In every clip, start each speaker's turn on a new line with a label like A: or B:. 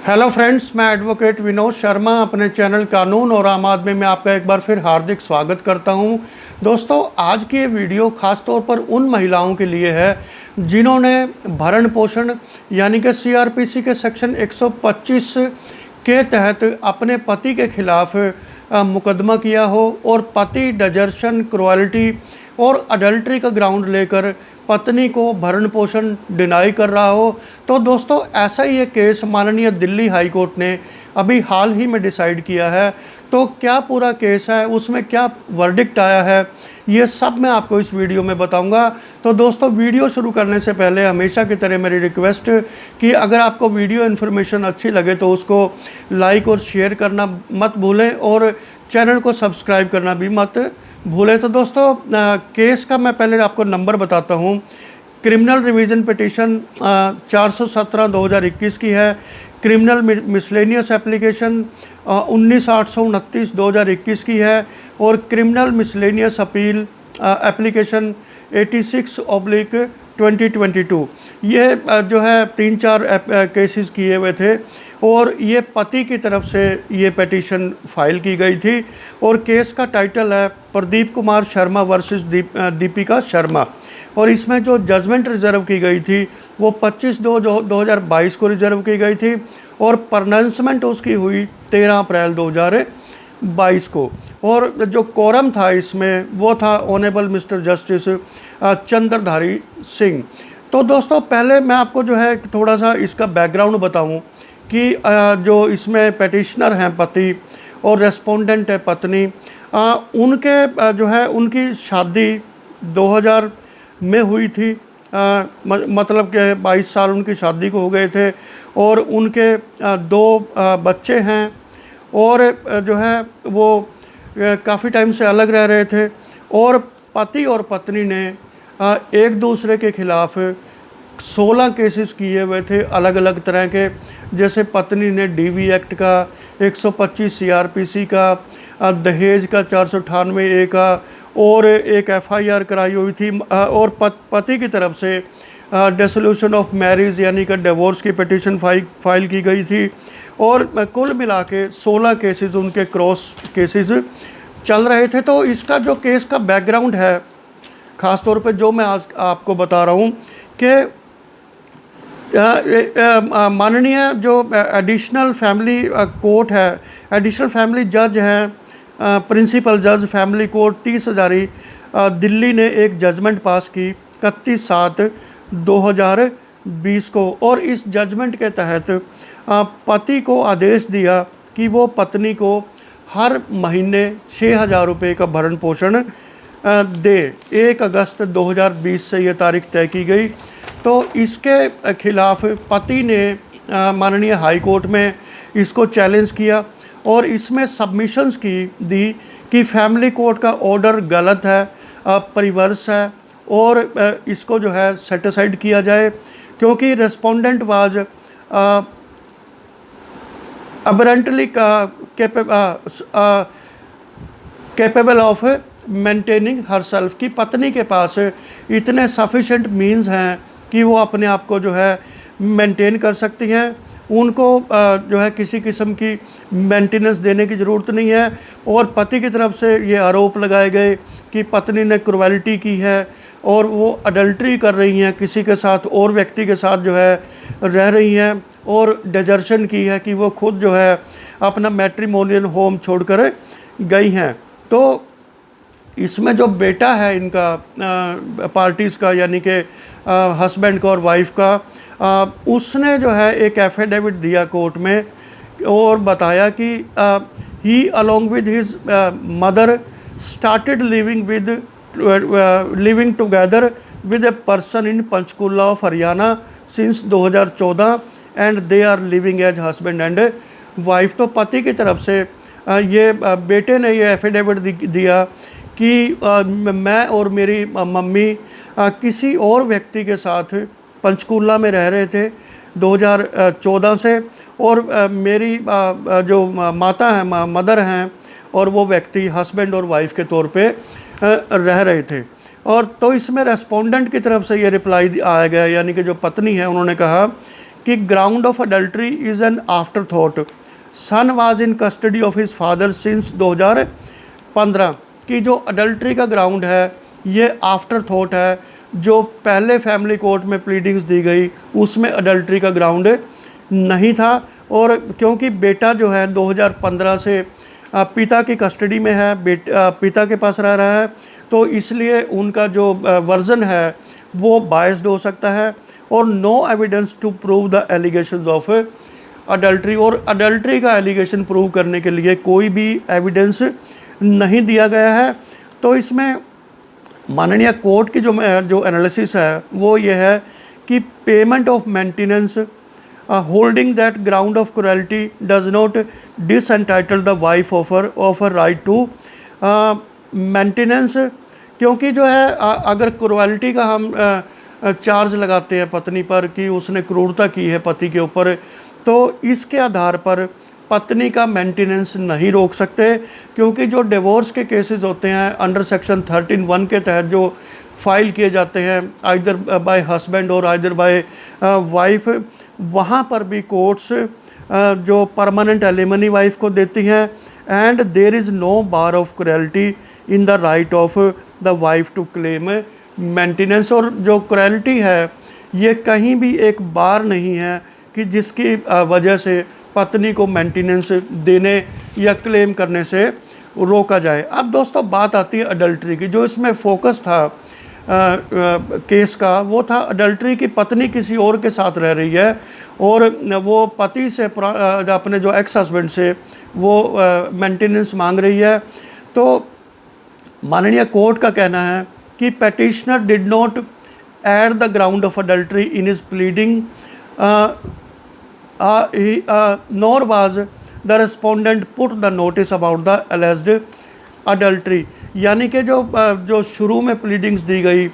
A: Hello friends, मैं advocate Vinod Sharma अपने channel कानून और आम आदमी में आपका एक बार फिर हार्दिक स्वागत करता हूं। दोस्तों, आज की ये वीडियो ख़ास तौर पर उन महिलाओं के लिए है जिन्होंने भरण पोषण यानी कि सीआरपीसी के सेक्शन 125 के तहत अपने पति के खिलाफ मुकदमा किया हो और पति डिजर्शन, क्रुएल्टी और अडल्ट्री का ग्राउंड लेकर पत्नी को भरण पोषण डिनाई कर रहा हो। तो दोस्तों, ऐसा ही एक केस माननीय दिल्ली हाई कोर्ट ने अभी हाल ही में डिसाइड किया है। तो क्या पूरा केस है, उसमें क्या वर्डिक्ट आया है, ये सब मैं आपको इस वीडियो में बताऊंगा। तो दोस्तों, वीडियो शुरू करने से पहले हमेशा की तरह मेरी रिक्वेस्ट कि अगर आपको वीडियो इन्फॉर्मेशन अच्छी लगे तो उसको लाइक और शेयर करना मत भूलें और चैनल को सब्सक्राइब करना भी मत भूलें। तो दोस्तों, केस का मैं पहले आपको नंबर बताता हूँ। क्रिमिनल रिवीजन पिटीशन 417/2021 की है। क्रिमिनल मिसलेनियस एप्लीकेशन 19/829 2021 की है और क्रिमिनल मिसलेनियस अपील एप्लीकेशन 86/2022। ये जो है 3-4 केसेस किए हुए थे और ये पति की तरफ से ये पिटीशन फाइल की गई थी और केस का टाइटल है प्रदीप कुमार शर्मा वर्सेस दीपिका शर्मा। और इसमें जो जजमेंट रिजर्व की गई थी वो 25/2/2022 को रिजर्व की गई थी और प्रोनाउंसमेंट उसकी हुई 13 अप्रैल 2022 को। और जो कोरम था इसमें वो था honourable mister justice Chandradhari Singh. तो दोस्तों, पहले मैं आपको जो है थोड़ा सा इसका बैकग्राउंड बताऊं कि जो इसमें पेटिशनर हैं पति और रेस्पोंडेंट है पत्नी, उनके जो है उनकी शादी 2000 में हुई थी। मतलब कि 22 साल उनकी शादी को हो गए थे और उनके 2 बच्चे हैं और जो है वो काफ़ी टाइम से अलग रह रहे थे और पति और पत्नी ने एक दूसरे के खिलाफ 16 केसेस किए हुए थे अलग अलग तरह के। जैसे पत्नी ने डीवी एक्ट का, 125 सीआरपीसी का, दहेज का 498 ए का और एक एफआईआर कराई हुई थी और पति की तरफ से डिसोल्यूशन ऑफ मैरिज यानी कि डिवोर्स की पिटीशन फाइल की गई थी। और कुल मिला के 16 केसेस उनके क्रॉस केसेस चल रहे थे। तो इसका जो केस का बैकग्राउंड है, ख़ास तौर पे जो मैं आज आपको बता रहा हूँ कि माननीय जो एडिशनल फैमिली कोर्ट है, एडिशनल फैमिली जज हैं, प्रिंसिपल जज फैमिली कोर्ट 30 हज़ारी दिल्ली ने एक जजमेंट पास की 31/7/2020 को। और इस जजमेंट के तहत पति को आदेश दिया कि वो पत्नी को हर महीने 6,000 रुपये का भरण पोषण दे। 1 अगस्त 2020 से ये तारीख तय की गई। तो इसके खिलाफ पति ने माननीय हाई कोर्ट में इसको चैलेंज किया और इसमें सबमिशंस दी कि फैमिली कोर्ट का ऑर्डर गलत है, परिवर्स है और इसको जो है सेट असाइड किया जाए क्योंकि respondent was aberrantly capable of maintaining herself, की पत्नी के पास इतने सफिशेंट मीन्स हैं कि वो अपने आप को जो है मेंटेन कर सकती हैं। उनको जो है किसी किस्म की मेंटेनेंस देने की ज़रूरत नहीं है। और पति की तरफ से ये आरोप लगाए गए कि पत्नी ने क्रुएल्टी की है और वो अडल्ट्री कर रही हैं, किसी के साथ और व्यक्ति के साथ जो है रह रही हैं और डिजर्शन की है कि वो खुद जो है अपना मैट्रिमोनियल होम छोड़कर गई हैं। तो इसमें जो बेटा है इनका पार्टीज़ का यानी कि हस्बैंड का और वाइफ का, उसने जो है एक एफिडेविट दिया कोर्ट में और बताया कि he along with his mother started living together with a person in Panchkula of Haryana since 2014 and they are living as husband and wife. तो पति की तरफ से ये बेटे ने ये एफिडेविट दिया कि मैं और मेरी मम्मी किसी और व्यक्ति के साथ पंचकूला में रह रहे थे 2014 से और मेरी जो माता हैं, मदर हैं, और वो व्यक्ति हस्बैंड और वाइफ के तौर पे रह रहे थे। और तो इसमें रेस्पोंडेंट की तरफ से ये रिप्लाई आया गया, यानी कि जो पत्नी है उन्होंने कहा कि ground of adultery is an afterthought, son was in custody of his father since 2015, कि जो अडल्ट्री का ग्राउंड है ये आफ्टर थॉट है। जो पहले फैमिली कोर्ट में प्लीडिंग्स दी गई उसमें अडल्ट्री का ग्राउंड नहीं था, और क्योंकि बेटा जो है 2015 से पिता की कस्टडी में है, पिता के पास रह रहा है, तो इसलिए उनका जो वर्जन है वो बायस्ड हो सकता है। और no evidence to prove the allegations of adultery, और अडल्ट्री का एलिगेशन प्रूव करने के लिए कोई भी एविडेंस नहीं दिया गया है। तो इसमें माननीय कोर्ट की जो एनालिसिस है वो ये है कि payment of maintenance holding that ground of cruelty does not disentitle the wife of right to maintenance, क्योंकि जो है अगर क्रुएल्टी का हम चार्ज लगाते हैं पत्नी पर कि उसने क्रूरता की है पति के ऊपर, तो इसके आधार पर पत्नी का मेंटेनेंस नहीं रोक सकते, क्योंकि जो डिवोर्स के केसेस होते हैं अंडर सेक्शन 13(1) के तहत जो फाइल किए जाते हैं आइदर बाय हस्बैंड और आइदर बाय वाइफ, वहाँ पर भी कोर्ट्स जो परमानेंट एलिमनी वाइफ को देती हैं, and there is no bar of cruelty in the right of the wife to claim maintenance. और जो क्रुएल्टी है ये कहीं भी एक बार नहीं है कि जिसकी वजह से पत्नी को मेंटेनेंस देने या क्लेम करने से रोका जाए। अब दोस्तों बात आती है अडल्ट्री की। जो इसमें फोकस था केस का वो था अडल्ट्री की पत्नी किसी और के साथ रह रही है और वो पति से अपने जो एक्स हस्बैंड से वो मेंटेनेंस मांग रही है। तो माननीय कोर्ट का कहना है कि petitioner did not add the ground of adultery in his pleading nor was the respondent put the notice about the alleged adultery, यानी कि जो शुरू में प्लीडिंग्स दी गई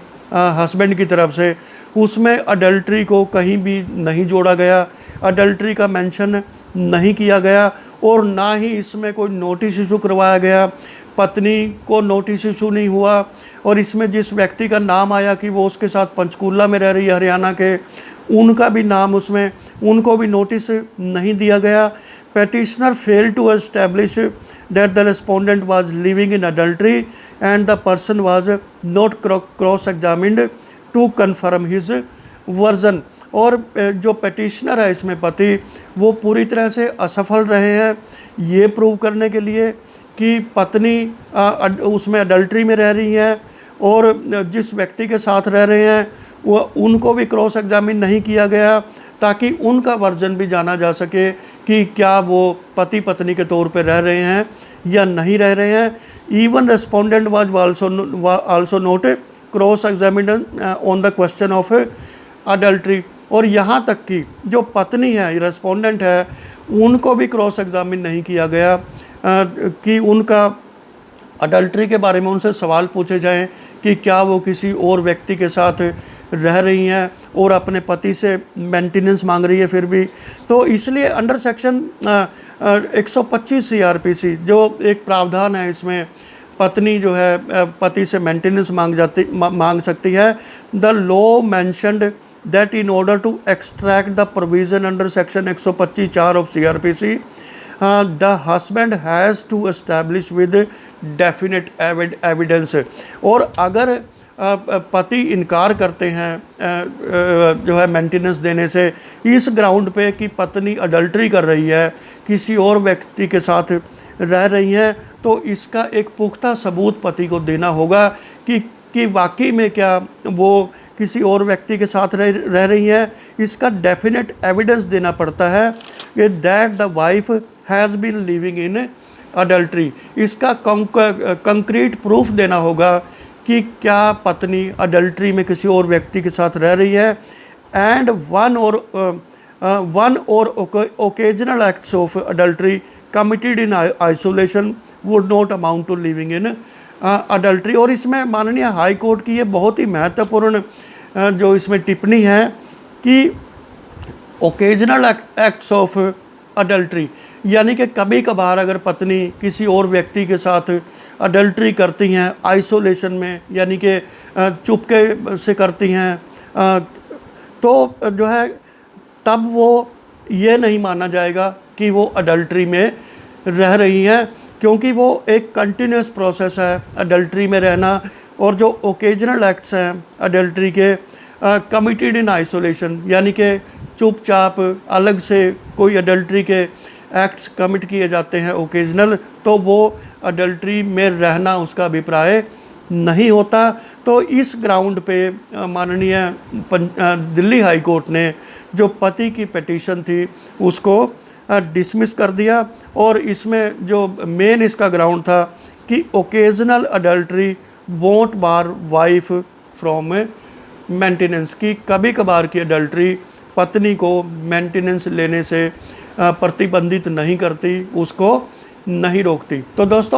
A: हस्बैंड की तरफ से उसमें अडल्ट्री को कहीं भी नहीं जोड़ा गया, अडल्ट्री का मेंशन नहीं किया गया, और ना ही इसमें कोई नोटिस इशू करवाया गया। पत्नी को नोटिस इशू नहीं हुआ, और इसमें जिस व्यक्ति का नाम आया कि वो उसके साथ पंचकूला में रह रही है हरियाणा के, उनका भी नाम उसमें, उनको भी नोटिस नहीं दिया गया। Petitioner fail to establish that the respondent was living in adultery and the person was not cross examined to confirm his version. और जो पेटिशनर है इसमें पति, वो पूरी तरह से असफल रहे हैं ये प्रूव करने के लिए कि पत्नी उसमें अडल्ट्री में रह रही है, और जिस व्यक्ति के साथ रह रहे हैं वो उनको भी क्रॉस एग्जामिन नहीं किया गया, ताकि उनका वर्जन भी जाना जा सके कि क्या वो पति पत्नी के तौर पे रह रहे हैं या नहीं रह रहे हैं। Even respondent was also note cross examined on the question of adultery. और यहाँ तक कि जो पत्नी है, रेस्पोंडेंट है, उनको भी क्रॉस एग्जामिन नहीं किया गया कि उनका अडल्ट्री के बारे में उनसे सवाल पूछे जाएं कि क्या वो किसी और व्यक्ति के साथ रह रही हैं और अपने पति से मेंटेनेंस मांग रही है फिर भी। तो इसलिए अंडर सेक्शन 125 CRPC जो एक प्रावधान है, इसमें पत्नी जो है पति से मेंटेनेंस मांग सकती है। The law mentioned that in order to extract the provision under section 125(4) of CRPC the husband has to establish with definite evidence. और अगर पति इनकार करते हैं जो है मेंटेनेंस देने से इस ग्राउंड पे कि पत्नी अडल्ट्री कर रही है, किसी और व्यक्ति के साथ रह रही हैं, तो इसका एक पुख्ता सबूत पति को देना होगा कि वाकई में क्या वो किसी और व्यक्ति के साथ रह रही हैं। इसका डेफिनेट एविडेंस देना पड़ता है कि that the wife has been living in adultery. इसका कंक्रीट प्रूफ देना होगा कि क्या पत्नी अडल्ट्री में किसी और व्यक्ति के साथ रह रही है। And one or occasional acts of adultery committed in isolation would not amount to living in adultery. और इसमें माननीय हाई कोर्ट की ये बहुत ही महत्वपूर्ण जो इसमें टिप्पणी है कि ओकेजनल एक्ट्स ऑफ अडल्ट्री, यानी कि कभी कभार अगर पत्नी किसी और व्यक्ति के साथ अडल्ट्री करती हैं आइसोलेशन में, यानी कि चुपके से करती हैं, तो जो है तब वो ये नहीं माना जाएगा कि वो अडल्ट्री में रह रही हैं, क्योंकि वो एक कंटिन्यूस प्रोसेस है अडल्ट्री में रहना। और जो ओकेजनल एक्ट्स हैं अडल्ट्री के, कमिटेड इन आइसोलेशन, यानी कि चुपचाप अलग से कोई अडल्ट्री के एक्ट्स कमिट किए जाते हैं ओकेजनल, तो वो अडल्ट्री में रहना उसका अभिप्राय नहीं होता। तो इस ग्राउंड पे माननीय दिल्ली हाई कोर्ट ने जो पति की पिटीशन थी उसको डिसमिस कर दिया। और इसमें जो मेन इसका ग्राउंड था कि occasional adultery won't bar wife from maintenance, की कभी कभार की अडल्ट्री पत्नी को मेंटेनेंस लेने से प्रतिबंधित नहीं करती, उसको नहीं रोकती। तो दोस्तों